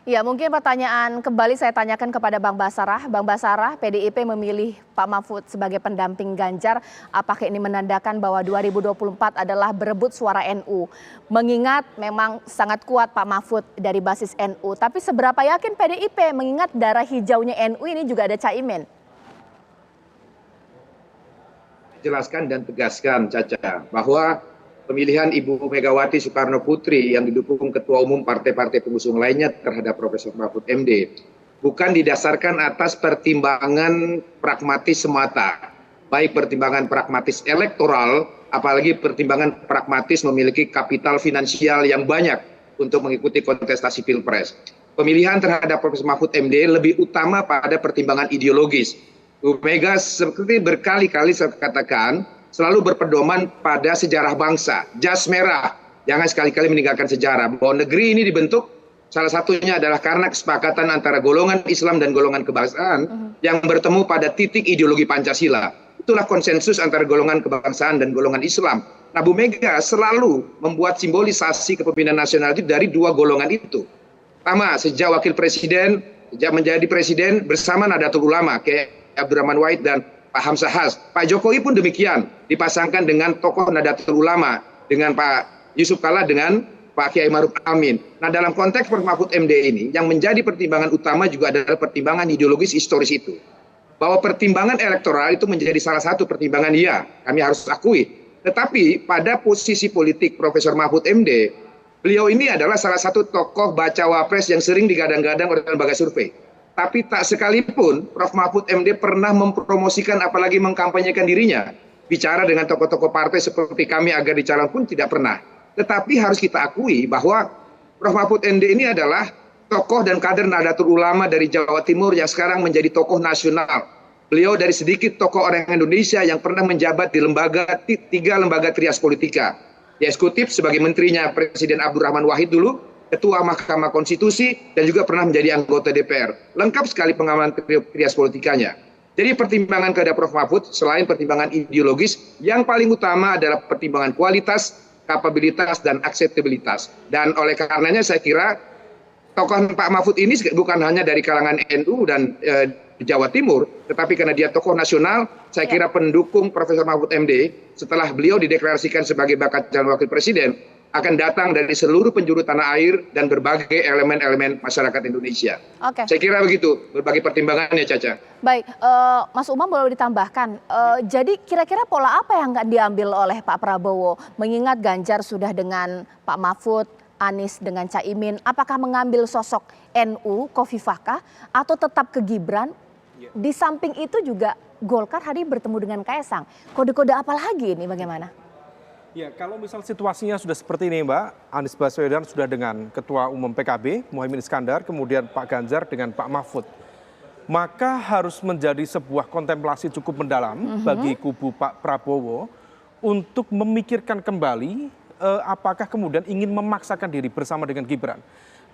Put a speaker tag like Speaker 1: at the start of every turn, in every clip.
Speaker 1: Ya, mungkin pertanyaan kembali saya tanyakan kepada Bang Basarah. Bang Basarah, PDIP memilih Pak Mahfud sebagai pendamping Ganjar. Apakah ini menandakan bahwa 2024 adalah berebut suara NU? Mengingat memang sangat kuat Pak Mahfud dari basis NU. Tapi seberapa yakin PDIP mengingat darah hijaunya NU ini juga ada Caimin?
Speaker 2: Jelaskan dan tegaskan, Caca, bahwa pemilihan Ibu Megawati Soekarno Putri yang didukung Ketua Umum partai-partai pengusung lainnya terhadap Profesor Mahfud MD bukan didasarkan atas pertimbangan pragmatis semata, baik pertimbangan pragmatis elektoral, apalagi pertimbangan pragmatis memiliki kapital finansial yang banyak untuk mengikuti kontestasi Pilpres. Pemilihan terhadap Profesor Mahfud MD lebih utama pada pertimbangan ideologis. Bu Mega seperti berkali-kali saya katakan selalu berpedoman pada sejarah bangsa, jas merah, jangan sekali-kali meninggalkan sejarah. Bahwa negeri ini dibentuk salah satunya adalah karena kesepakatan antara golongan Islam dan golongan kebangsaan yang bertemu pada titik ideologi Pancasila. Itulah konsensus antara golongan kebangsaan dan golongan Islam. Nah, Bu Mega selalu membuat simbolisasi kepemimpinan nasional itu dari dua golongan itu. Pertama, sejak wakil presiden, sejak menjadi presiden bersama Nahdlatul Ulama, kayak Abdurrahman Wahid dan Pak Hamzah Has. Pak Jokowi pun demikian, dipasangkan dengan tokoh Nahdlatul Ulama, dengan Pak Yusuf Kalla dengan Pak Kiai Maruf Amin. Nah, dalam konteks Prof. Mahfud MD ini, yang menjadi pertimbangan utama juga adalah pertimbangan ideologis historis itu. Bahwa pertimbangan elektoral itu menjadi salah satu pertimbangan, ya, kami harus akui. Tetapi pada posisi politik Profesor Mahfud MD, beliau ini adalah salah satu tokoh bacawa pres yang sering digadang-gadang oleh lembaga survei. Tapi tak sekalipun Prof. Mahfud MD pernah mempromosikan apalagi mengkampanyekan dirinya. Bicara dengan tokoh-tokoh partai seperti kami agar dicalon pun tidak pernah. Tetapi harus kita akui bahwa Prof. Mahfud MD ini adalah tokoh dan kader Nahdlatul Ulama dari Jawa Timur yang sekarang menjadi tokoh nasional. Beliau dari sedikit tokoh orang Indonesia yang pernah menjabat di tiga lembaga trias politika. Di eksekutif sebagai menterinya Presiden Abdurrahman Wahid dulu, Ketua Mahkamah Konstitusi, dan juga pernah menjadi anggota DPR. Lengkap sekali pengalaman trias politikanya. Jadi pertimbangan kepada Prof. Mahfud selain pertimbangan ideologis, yang paling utama adalah pertimbangan kualitas, kapabilitas, dan akseptabilitas. Dan oleh karenanya saya kira tokoh Pak Mahfud ini bukan hanya dari kalangan NU dan Jawa Timur, tetapi karena dia tokoh nasional, saya kira pendukung Profesor Mahfud MD setelah beliau dideklarasikan sebagai bakal calon wakil presiden akan datang dari seluruh penjuru tanah air dan berbagai elemen-elemen masyarakat Indonesia. Saya kira begitu, berbagai pertimbangannya, Caca.
Speaker 1: Baik, Mas Umam boleh ditambahkan, jadi kira-kira pola apa yang akan diambil oleh Pak Prabowo? Mengingat Ganjar sudah dengan Pak Mahfud, Anies dengan Caimin, apakah mengambil sosok NU, Khofifah, atau tetap ke Gibran? Di samping itu juga Golkar hari bertemu dengan Kaesang. Kode-kode apa lagi ini bagaimana?
Speaker 3: Ya, kalau misal situasinya sudah seperti ini, Mbak, Anies Baswedan sudah dengan Ketua Umum PKB, Muhaimin Iskandar, kemudian Pak Ganjar dengan Pak Mahfud. Maka harus menjadi sebuah kontemplasi cukup mendalam bagi kubu Pak Prabowo untuk memikirkan kembali apakah kemudian ingin memaksakan diri bersama dengan Gibran.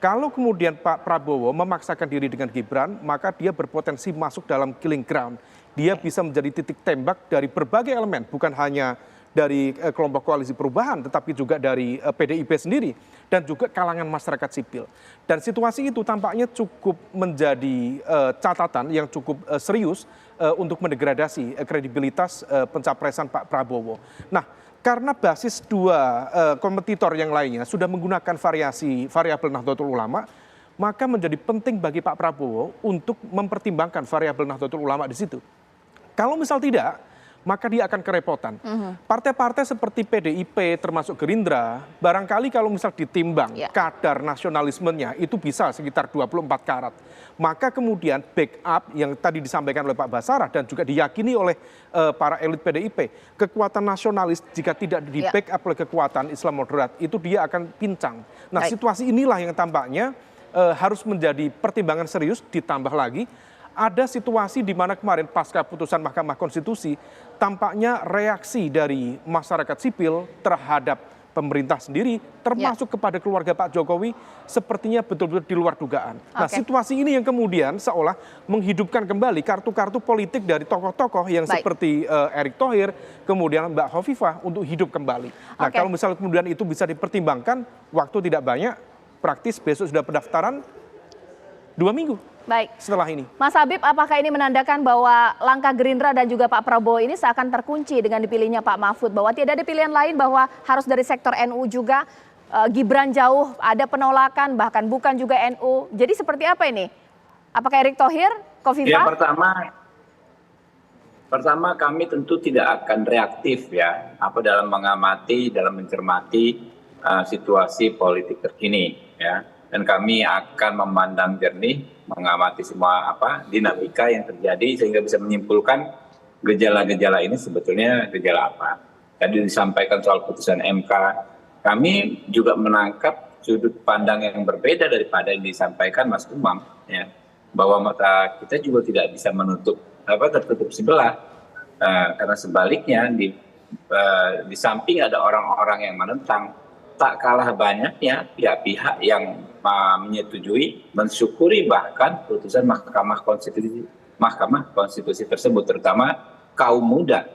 Speaker 3: Kalau kemudian Pak Prabowo memaksakan diri dengan Gibran, maka dia berpotensi masuk dalam killing ground. Dia bisa menjadi titik tembak dari berbagai elemen, bukan hanya dari kelompok koalisi perubahan, tetapi juga dari PDIP sendiri dan juga kalangan masyarakat sipil. Dan situasi itu tampaknya cukup menjadi catatan yang cukup serius untuk mendegradasi kredibilitas pencapresan Pak Prabowo. Nah, karena basis dua kompetitor yang lainnya sudah menggunakan variabel Nahdlatul Ulama, maka menjadi penting bagi Pak Prabowo untuk mempertimbangkan variabel Nahdlatul Ulama di situ. Kalau misal tidak, maka dia akan kerepotan. Partai-partai seperti PDIP termasuk Gerindra, barangkali kalau misal ditimbang kadar nasionalismenya itu bisa sekitar 24 karat. Maka kemudian backup yang tadi disampaikan oleh Pak Basarah dan juga diyakini oleh para elit PDIP, kekuatan nasionalis jika tidak di backup oleh kekuatan Islam moderat, itu dia akan pincang. Nah, situasi inilah yang tampaknya harus menjadi pertimbangan serius, ditambah lagi ada situasi di mana kemarin pasca putusan Mahkamah Konstitusi tampaknya reaksi dari masyarakat sipil terhadap pemerintah sendiri termasuk kepada keluarga Pak Jokowi sepertinya betul-betul di luar dugaan. Nah, situasi ini yang kemudian seolah menghidupkan kembali kartu-kartu politik dari tokoh-tokoh yang seperti Erick Thohir, kemudian Mbak Khofifah untuk hidup kembali. Nah, kalau misalnya kemudian itu bisa dipertimbangkan, waktu tidak banyak, praktis besok sudah pendaftaran, 2 minggu
Speaker 1: Baik.
Speaker 3: setelah ini.
Speaker 1: Mas Habib, apakah ini menandakan bahwa langkah Gerindra dan juga Pak Prabowo ini seakan terkunci dengan dipilihnya Pak Mahfud, bahwa tidak ada pilihan lain, bahwa harus dari sektor NU juga, Gibran jauh, ada penolakan, bahkan bukan juga NU. Jadi seperti apa ini? Apakah Erick Thohir, Kofifa?
Speaker 4: Ya, pertama kami tentu tidak akan reaktif ya, dalam mengamati, dalam mencermati situasi politik terkini ya. Dan kami akan memandang jernih, mengamati semua dinamika yang terjadi sehingga bisa menyimpulkan gejala-gejala ini sebetulnya gejala apa. Tadi disampaikan soal putusan MK, kami juga menangkap sudut pandang yang berbeda daripada yang disampaikan Mas Umam ya, bahwa kita juga tidak bisa menutup tertutup sebelah, karena sebaliknya di samping ada orang-orang yang menentang, tak kalah banyaknya pihak-pihak yang menyetujui, mensyukuri bahkan putusan Mahkamah Konstitusi tersebut, terutama kaum muda,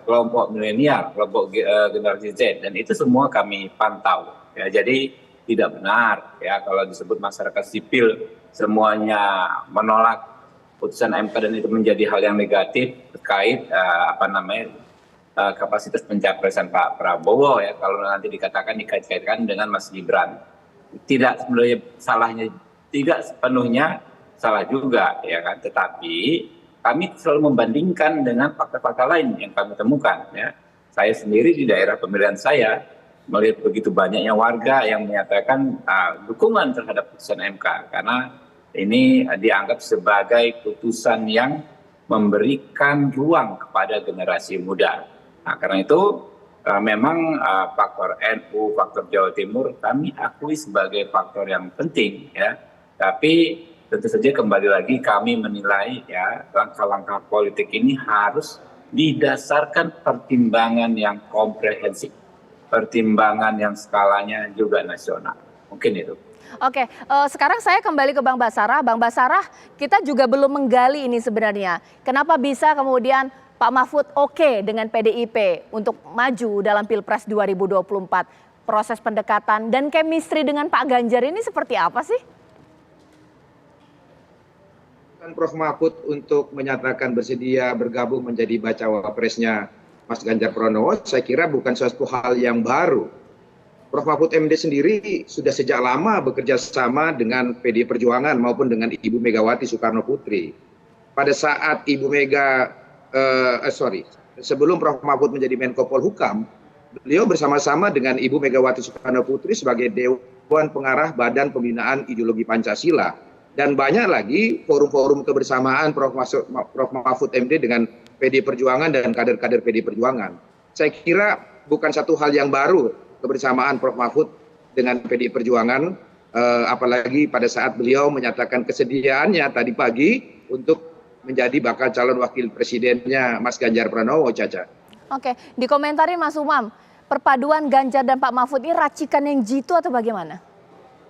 Speaker 4: kelompok milenial, kelompok generasi Z, dan itu semua kami pantau. Ya, jadi tidak benar ya kalau disebut masyarakat sipil semuanya menolak putusan MK dan itu menjadi hal yang negatif terkait kapasitas pencapresan Pak Prabowo ya, kalau nanti dikatakan dikait-kaitkan dengan Mas Gibran. Tidak sepenuhnya salah juga ya kan, tetapi kami selalu membandingkan dengan fakta-fakta lain yang kami temukan ya. Saya sendiri di daerah pemilihan saya melihat begitu banyaknya warga yang menyatakan dukungan terhadap putusan MK karena ini dianggap sebagai putusan yang memberikan ruang kepada generasi muda. Nah, karena itu memang faktor NU, faktor Jawa Timur kami akui sebagai faktor yang penting ya. Tapi tentu saja kembali lagi kami menilai ya langkah-langkah politik ini harus didasarkan pertimbangan yang komprehensif, pertimbangan yang skalanya juga nasional. Mungkin itu.
Speaker 1: Oke, sekarang saya kembali ke Bang Basarah. Bang Basarah, kita juga belum menggali ini sebenarnya. Kenapa bisa kemudian Pak Mahfud oke dengan PDIP untuk maju dalam Pilpres 2024? Proses pendekatan dan chemistry dengan Pak Ganjar ini seperti apa sih?
Speaker 2: Prof. Mahfud untuk menyatakan bersedia bergabung menjadi bacawa presnya Mas Ganjar Pranowo, saya kira bukan suatu hal yang baru. Prof. Mahfud MD sendiri sudah sejak lama bekerja sama dengan PDI Perjuangan maupun dengan Ibu Megawati Soekarno Putri. Pada saat sebelum Prof. Mahfud menjadi Menko Polhukam, beliau bersama-sama dengan Ibu Megawati Soekarno Putri sebagai Dewan Pengarah Badan Pembinaan Ideologi Pancasila. Dan banyak lagi forum-forum kebersamaan Prof. Mahfud MD dengan PDI Perjuangan dan kader-kader PDI Perjuangan. Saya kira bukan satu hal yang baru kebersamaan Prof. Mahfud dengan PDI Perjuangan, apalagi pada saat beliau menyatakan kesediaannya tadi pagi untuk menjadi bakal calon wakil presidennya Mas Ganjar Pranowo, Caca. Oke,
Speaker 1: dikomentarin Mas Umam, perpaduan Ganjar dan Pak Mahfud ini racikan yang jitu atau bagaimana?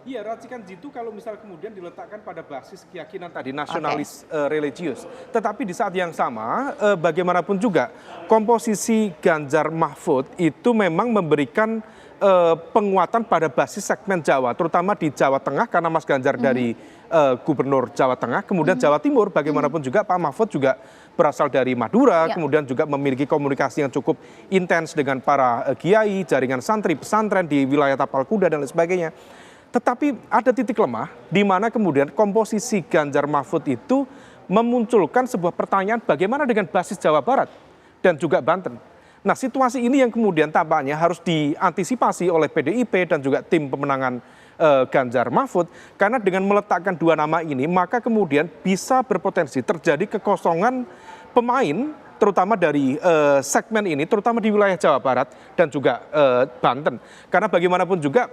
Speaker 3: Iya, racikan jitu kalau misal kemudian diletakkan pada basis keyakinan tadi nasionalis religius. Tetapi di saat yang sama, bagaimanapun juga komposisi Ganjar Mahfud itu memang memberikan penguatan pada basis segmen Jawa, terutama di Jawa Tengah karena Mas Ganjar dari Gubernur Jawa Tengah, kemudian Jawa Timur bagaimanapun juga Pak Mahfud juga berasal dari Madura, kemudian juga memiliki komunikasi yang cukup intens dengan para kiai, jaringan santri, pesantren di wilayah Tapal Kuda dan lain sebagainya. Tetapi ada titik lemah di mana kemudian komposisi Ganjar Mahfud itu memunculkan sebuah pertanyaan bagaimana dengan basis Jawa Barat dan juga Banten. Nah, situasi ini yang kemudian tampaknya harus diantisipasi oleh PDIP dan juga tim pemenangan Ganjar Mahfud, karena dengan meletakkan dua nama ini maka kemudian bisa berpotensi terjadi kekosongan pemain terutama dari segmen ini, terutama di wilayah Jawa Barat dan juga Banten. Karena bagaimanapun juga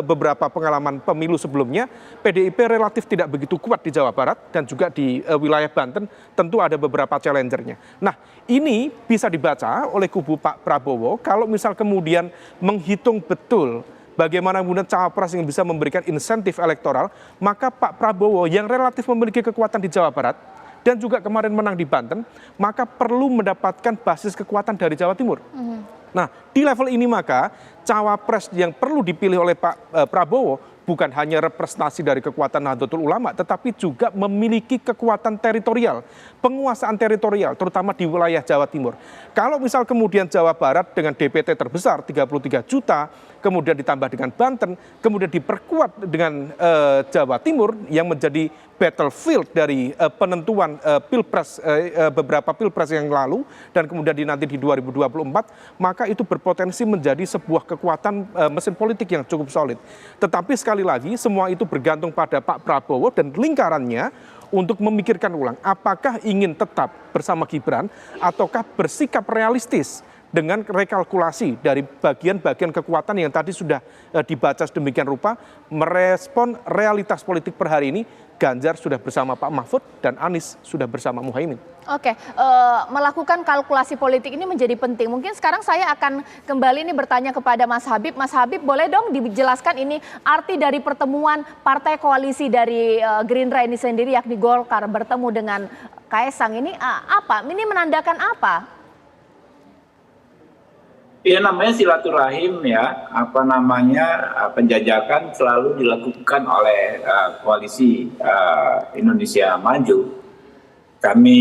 Speaker 3: beberapa pengalaman pemilu sebelumnya, PDIP relatif tidak begitu kuat di Jawa Barat dan juga di wilayah Banten tentu ada beberapa challengernya. Nah, ini bisa dibaca oleh kubu Pak Prabowo kalau misal kemudian menghitung betul bagaimana kemudian cawapres yang bisa memberikan insentif elektoral, maka Pak Prabowo yang relatif memiliki kekuatan di Jawa Barat dan juga kemarin menang di Banten, maka perlu mendapatkan basis kekuatan dari Jawa Timur. Nah, di level ini maka cawapres yang perlu dipilih oleh Pak Prabowo bukan hanya representasi dari kekuatan Nahdlatul Ulama, tetapi juga memiliki kekuatan teritorial, penguasaan teritorial, terutama di wilayah Jawa Timur. Kalau misal kemudian Jawa Barat dengan DPT terbesar 33 juta, kemudian ditambah dengan Banten, kemudian diperkuat dengan Jawa Timur yang menjadi battlefield dari penentuan pilpres beberapa pilpres yang lalu dan kemudian nanti di 2024, maka itu berpotensi menjadi sebuah kekuatan mesin politik yang cukup solid. Tetapi sekali lagi semua itu bergantung pada Pak Prabowo dan lingkarannya untuk memikirkan ulang apakah ingin tetap bersama Gibran ataukah bersikap realistis dengan rekalkulasi dari bagian-bagian kekuatan yang tadi sudah dibaca sedemikian rupa, merespon realitas politik per hari ini. Ganjar sudah bersama Pak Mahfud dan Anies sudah bersama Muhaimin.
Speaker 1: Oke, melakukan kalkulasi politik ini menjadi penting. Mungkin sekarang saya akan kembali ini bertanya kepada Mas Habib. Mas Habib, boleh dong dijelaskan ini arti dari pertemuan partai koalisi dari Gerindra ini sendiri, yakni Golkar bertemu dengan Kaesang ini apa? Ini menandakan apa?
Speaker 4: Ya namanya silaturahim ya, penjajakan selalu dilakukan oleh koalisi Indonesia Maju. Kami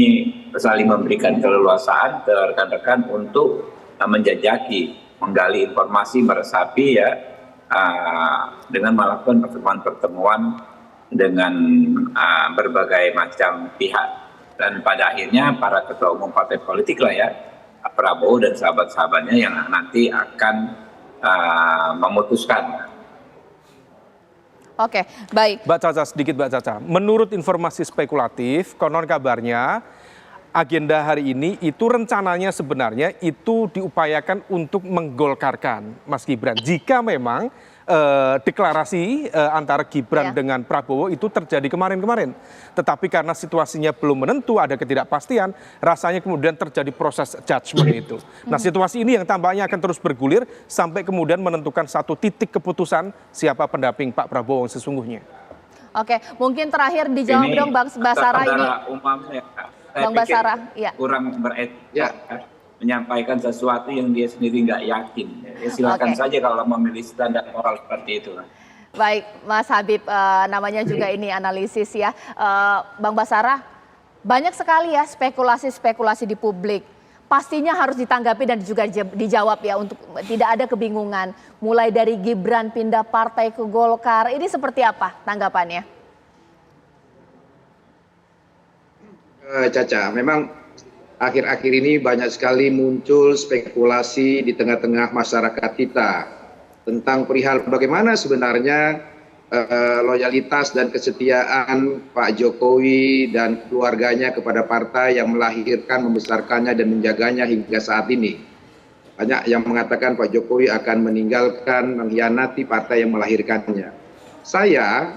Speaker 4: saling memberikan keleluasaan ke rekan-rekan untuk menjajaki, menggali informasi, meresapi ya, dengan melakukan pertemuan-pertemuan dengan berbagai macam pihak. Dan pada akhirnya para ketua umum partai politik lah ya, Prabowo dan sahabat-sahabatnya yang nanti akan memutuskan.
Speaker 1: Oke, baik.
Speaker 3: Mbak Caca, sedikit Mbak Caca. Menurut informasi spekulatif, konon kabarnya agenda hari ini itu rencananya sebenarnya itu diupayakan untuk menggolkarkan Mas Gibran. Jika memang deklarasi antara Gibran dengan Prabowo itu terjadi kemarin-kemarin. Tetapi karena situasinya belum menentu, ada ketidakpastian, rasanya kemudian terjadi proses judgment itu. Nah, situasi ini yang tampaknya akan terus bergulir sampai kemudian menentukan satu titik keputusan siapa pendamping Pak Prabowo sesungguhnya.
Speaker 1: Oke, mungkin terakhir dijawab dong Bang Basara ini. Bang Basara, ya.
Speaker 4: Kurang beretika. Menyampaikan sesuatu yang dia sendiri nggak yakin. Ya, silakan saja kalau memilih standar moral seperti itu.
Speaker 1: Baik, Mas Habib, namanya juga ini analisis ya. Bang Basara, banyak sekali ya spekulasi-spekulasi di publik. Pastinya harus ditanggapi dan juga dijawab ya untuk tidak ada kebingungan. Mulai dari Gibran pindah partai ke Golkar, ini seperti apa tanggapannya?
Speaker 2: Caca, memang akhir-akhir ini banyak sekali muncul spekulasi di tengah-tengah masyarakat kita tentang perihal bagaimana sebenarnya loyalitas dan kesetiaan Pak Jokowi dan keluarganya kepada partai yang melahirkan, membesarkannya dan menjaganya hingga saat ini. Banyak yang mengatakan Pak Jokowi akan meninggalkan, mengkhianati partai yang melahirkannya. Saya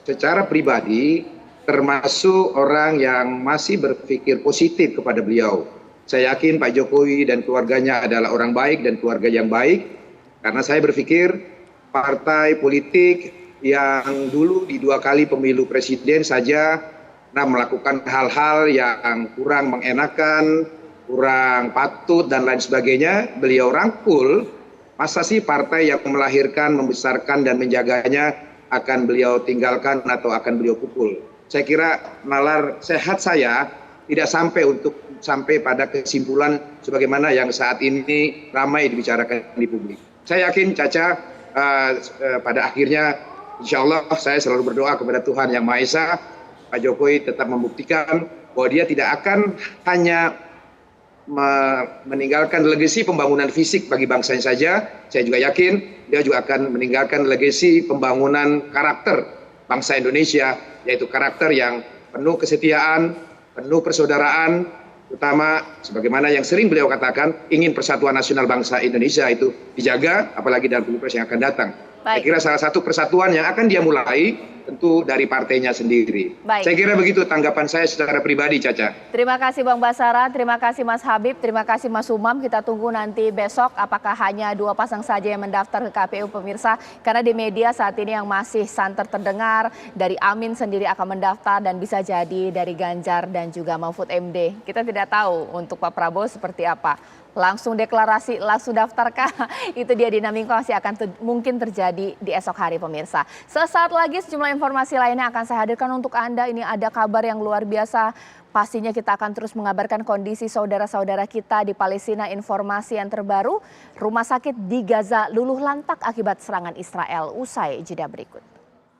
Speaker 2: secara pribadi termasuk orang yang masih berpikir positif kepada beliau. Saya yakin Pak Jokowi dan keluarganya adalah orang baik dan keluarga yang baik, karena saya berpikir partai politik yang dulu di 2 kali pemilu presiden saja melakukan hal-hal yang kurang mengenakan, kurang patut dan lain sebagainya, beliau rangkul. Masa sih partai yang melahirkan, membesarkan dan menjaganya akan beliau tinggalkan atau akan beliau pukul? Saya kira nalar sehat saya tidak sampai pada kesimpulan sebagaimana yang saat ini ramai dibicarakan di publik. Saya yakin Caca pada akhirnya insya Allah saya selalu berdoa kepada Tuhan Yang Maha Esa, Pak Jokowi tetap membuktikan bahwa dia tidak akan hanya meninggalkan legasi pembangunan fisik bagi bangsanya saja. Saya juga yakin dia juga akan meninggalkan legasi pembangunan karakter bangsa Indonesia, yaitu karakter yang penuh kesetiaan, penuh persaudaraan, terutama sebagaimana yang sering beliau katakan, ingin persatuan nasional bangsa Indonesia itu dijaga, apalagi dalam pilpres yang akan datang. Saya kira salah satu persatuan yang akan dia mulai tentu dari partainya sendiri. Saya kira begitu tanggapan saya secara pribadi, Caca.
Speaker 1: Terima kasih Bang Basara, terima kasih Mas Habib, terima kasih Mas Umam. Kita tunggu nanti besok apakah hanya 2 pasang saja yang mendaftar ke KPU pemirsa. Karena di media saat ini yang masih santer terdengar dari Amin sendiri akan mendaftar dan bisa jadi dari Ganjar dan juga Mahfud MD. Kita tidak tahu untuk Pak Prabowo seperti apa. Langsung deklarasi, langsung daftarkah? Itu dia dinamika masih akan mungkin terjadi di esok hari pemirsa. Sesaat lagi sejumlah informasi lainnya akan saya hadirkan untuk Anda. Ini ada kabar yang luar biasa. Pastinya kita akan terus mengabarkan kondisi saudara-saudara kita di Palestina. Informasi yang terbaru, rumah sakit di Gaza luluh lantak akibat serangan Israel. Usai jeda berikut.